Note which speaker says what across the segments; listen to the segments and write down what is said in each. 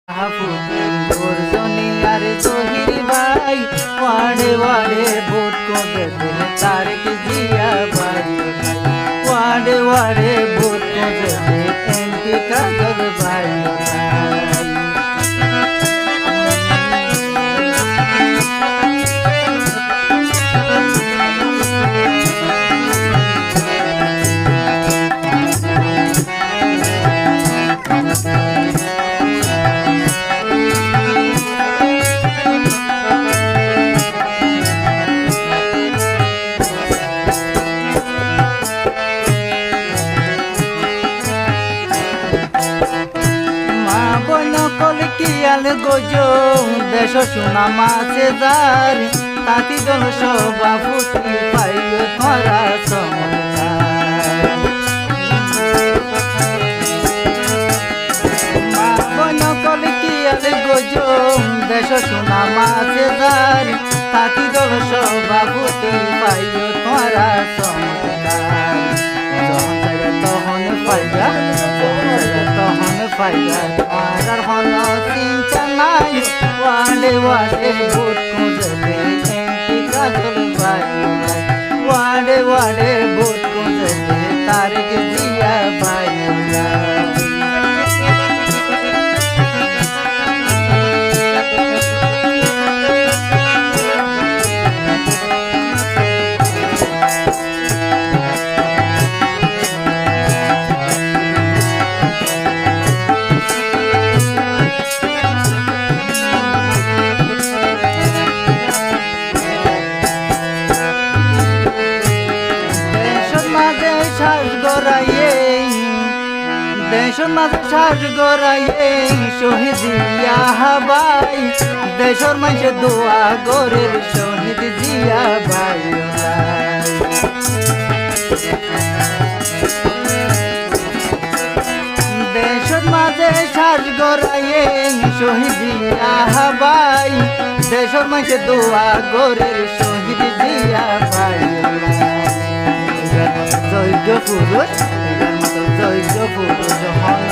Speaker 1: আর জহির ভাই ওয়াড়ে ওয়াড়ে ভোট করে দিল তারেক জিয়া ভাই ওয়াড়ে ওয়াড়ে ভোট করে দিল এমপি কাজল ভাই কিয়াল গোজো দেশ সোনা মাছে যার তাঁতি দল সভাপতি পাইল ধরা নকল কিয়াল গোজো দেশ সোনা মাছে যার তাঁতি দল সভাপতি পাইল ধরা তখন পাইবা ফাইবা আর হন চিন্তা নাই ওয়াড়ে ওয়াড়ে ভোট খুঁজবে এমপি কাজল ভাই ওয়াড়ে ওয়াড়ে ভোট খুঁজবে তারেক জিয়া ভাই দেশের মাঝে শ্বাস গড়াইয়ে শহীদ জিয়া ভাই দেশের মাঝে দোয়া গরের শহীদ জিয়া ভাই দেশের মাঝে শ্বাস গড়াইয়ে শহীদ জিয়া ভাই দেশের মাঝে দোয়া গরের শহীদ জিয়া ভাই যোগ্য পুরুষ যোগ্য পুরুষ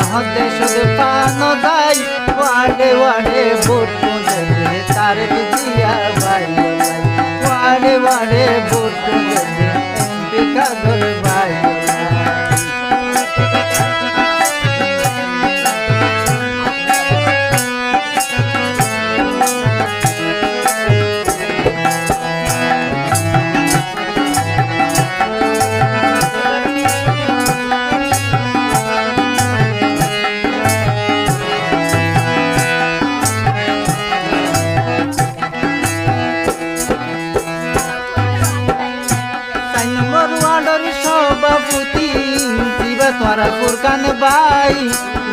Speaker 1: হন দেশে পানো যাই ওয়াড়ে ওয়াড়ে ভোট খুঁজবে তারেক জিয়া ভাই ওয়াড়ে ওয়াড়ে ভোট খুঁজবে এমপি কাজল ভাই সভাপতি দিবা তোরা ফুরকান ভাই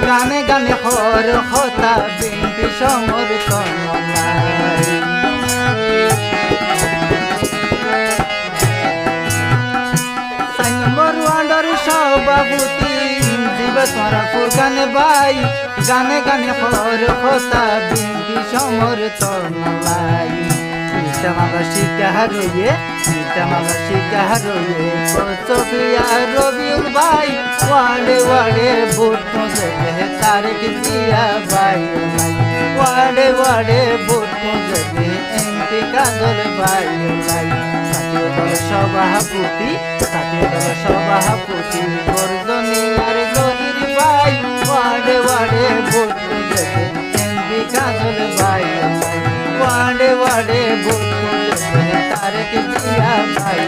Speaker 1: গানে গানে হর হতা বিনপি সমর্থন সভাপতি দিবা তোরা ফুরকান ভাই গানে গানে হর হতা বিনপি সমর্থন মালা শিকার রয়ে সোফিয়া রবিউল ভাই ওয়াড়ে ওয়াড়ে ভোট খুঁজবে তারেক জিয়া ভাই ওয়াড়ে ওয়াড়ে ভোট খুঁজবে এমপি কাজল ভাই সভাপতি গর্জনী আর জহির ভাই ওয়াড়ে ওয়াড়ে ভোট খুঁজবে এমপি কাজল ভাই ওয়াড়ে ওয়াড়ে ভোট খুঁজবে তারেক জিয়া ভাই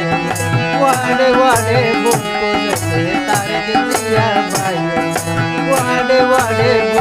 Speaker 1: ওয়াড়ে ওয়াড়ে ভোট খুঁজবে তারেক জিয়া ভাই ওয়াড়ে ওয়াড়ে